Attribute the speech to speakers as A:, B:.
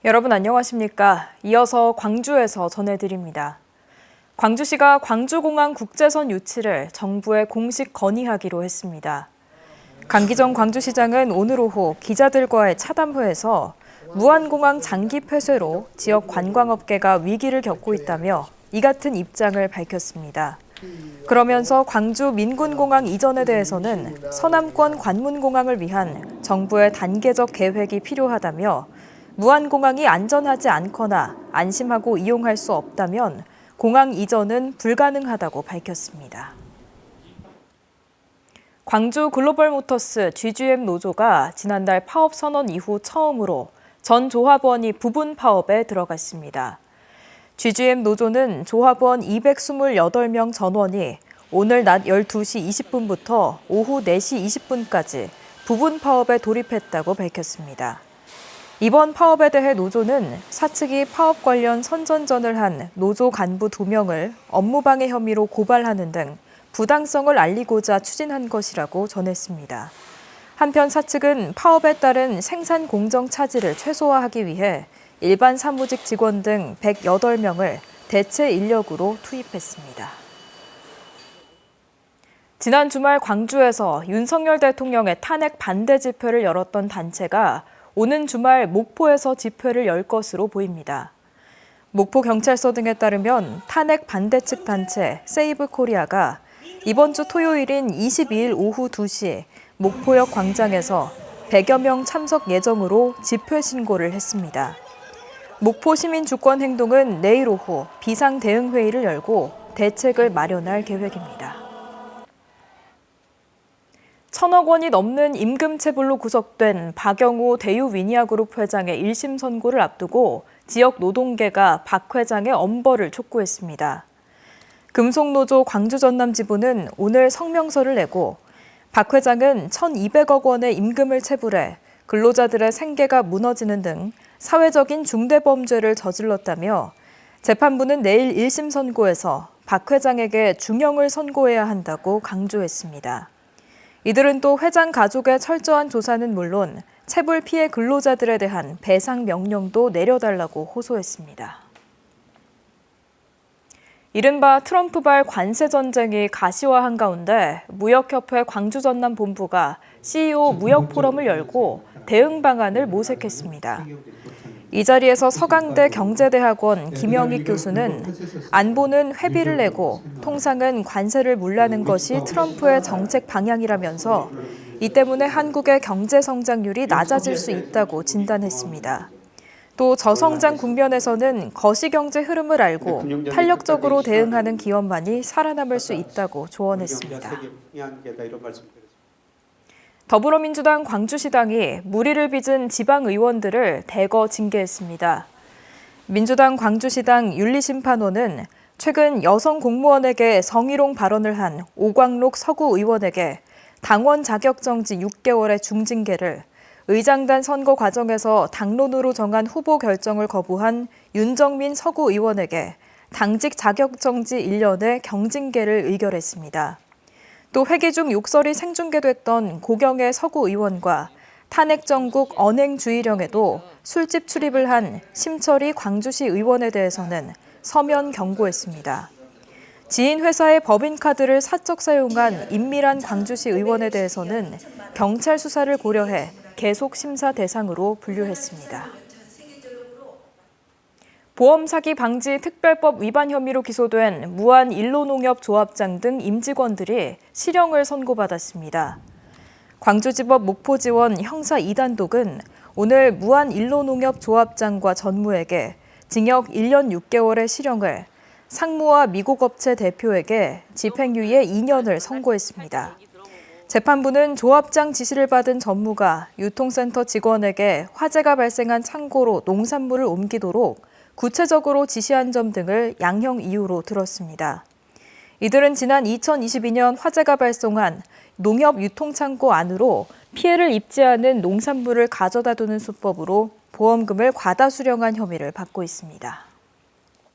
A: 여러분 안녕하십니까? 이어서 광주에서 전해드립니다. 광주시가 광주공항 국제선 유치를 정부에 공식 건의하기로 했습니다. 강기정 광주시장은 오늘 오후 기자들과의 차담회에서 무안공항 장기 폐쇄로 지역 관광업계가 위기를 겪고 있다며 이 같은 입장을 밝혔습니다. 그러면서 광주 민군공항 이전에 대해서는 서남권 관문공항을 위한 정부의 단계적 계획이 필요하다며 무안공항이 안전하지 않거나 안심하고 이용할 수 없다면 공항 이전은 불가능하다고 밝혔습니다. 광주 글로벌모터스 GGM 노조가 지난달 파업 선언 이후 처음으로 전 조합원이 부분 파업에 들어갔습니다. GGM 노조는 조합원 228명 전원이 오늘 낮 12시 20분부터 오후 4시 20분까지 부분 파업에 돌입했다고 밝혔습니다. 이번 파업에 대해 노조는 사측이 파업 관련 선전전을 한 노조 간부 2명을 업무방해 혐의로 고발하는 등 부당성을 알리고자 추진한 것이라고 전했습니다. 한편 사측은 파업에 따른 생산 공정 차질을 최소화하기 위해 일반 사무직 직원 등 108명을 대체 인력으로 투입했습니다. 지난 주말 광주에서 윤석열 대통령의 탄핵 반대 집회를 열었던 단체가 오는 주말 목포에서 집회를 열 것으로 보입니다. 목포경찰서 등에 따르면 탄핵 반대 측 단체 세이브 코리아가 이번 주 토요일인 22일 오후 2시 목포역 광장에서 100여 명 참석 예정으로 집회 신고를 했습니다. 목포 시민주권행동은 내일 오후 비상대응회의를 열고 대책을 마련할 계획입니다. 1,000억 원이 넘는 임금체불로 구속된 박영우 대유위니아그룹 회장의 1심 선고를 앞두고 지역 노동계가 박 회장의 엄벌을 촉구했습니다. 금속노조 광주전남지부는 오늘 성명서를 내고 박 회장은 1,200억 원의 임금을 체불해 근로자들의 생계가 무너지는 등 사회적인 중대범죄를 저질렀다며 재판부는 내일 1심 선고에서 박 회장에게 중형을 선고해야 한다고 강조했습니다. 이들은 또 회장 가족의 철저한 조사는 물론 체불 피해 근로자들에 대한 배상 명령도 내려달라고 호소했습니다. 이른바 트럼프발 관세 전쟁이 가시화한 가운데 무역협회 광주전남본부가 CEO 무역포럼을 열고 대응 방안을 모색했습니다. 이 자리에서 서강대 경제대학원 김영익 교수는 안보는 회비를 내고 통상은 관세를 물라는 것이 트럼프의 정책 방향이라면서 이 때문에 한국의 경제 성장률이 낮아질 수 있다고 진단했습니다. 또 저성장 국면에서는 거시경제 흐름을 알고 탄력적으로 대응하는 기업만이 살아남을 수 있다고 조언했습니다. 더불어민주당 광주시당이 물의를 빚은 지방의원들을 대거 징계했습니다. 민주당 광주시당 윤리심판원은 최근 여성 공무원에게 성희롱 발언을 한 오광록 서구 의원에게 당원 자격정지 6개월의 중징계를, 의장단 선거 과정에서 당론으로 정한 후보 결정을 거부한 윤정민 서구 의원에게 당직 자격정지 1년의 경징계를 의결했습니다. 또 회기 중 욕설이 생중계됐던 고경의 서구 의원과 탄핵 정국 언행 주의령에도 술집 출입을 한 심철희 광주시 의원에 대해서는 서면 경고했습니다. 지인 회사의 법인카드를 사적 사용한 임밀한 광주시 의원에 대해서는 경찰 수사를 고려해 계속 심사 대상으로 분류했습니다. 보험사기 방지 특별법 위반 혐의로 기소된 무안 일로농협 조합장 등 임직원들이 실형을 선고받았습니다. 광주지법 목포지원 형사 2단독은 오늘 무안 일로농협 조합장과 전무에게 징역 1년 6개월의 실형을, 상무와 미국 업체 대표에게 집행유예 2년을 선고했습니다. 재판부는 조합장 지시를 받은 전무가 유통센터 직원에게 화재가 발생한 창고로 농산물을 옮기도록 구체적으로 지시한 점 등을 양형 이유로 들었습니다. 이들은 지난 2022년 화재가 발생한 농협 유통창고 안으로 피해를 입지 않은 농산물을 가져다 두는 수법으로 보험금을 과다 수령한 혐의를 받고 있습니다.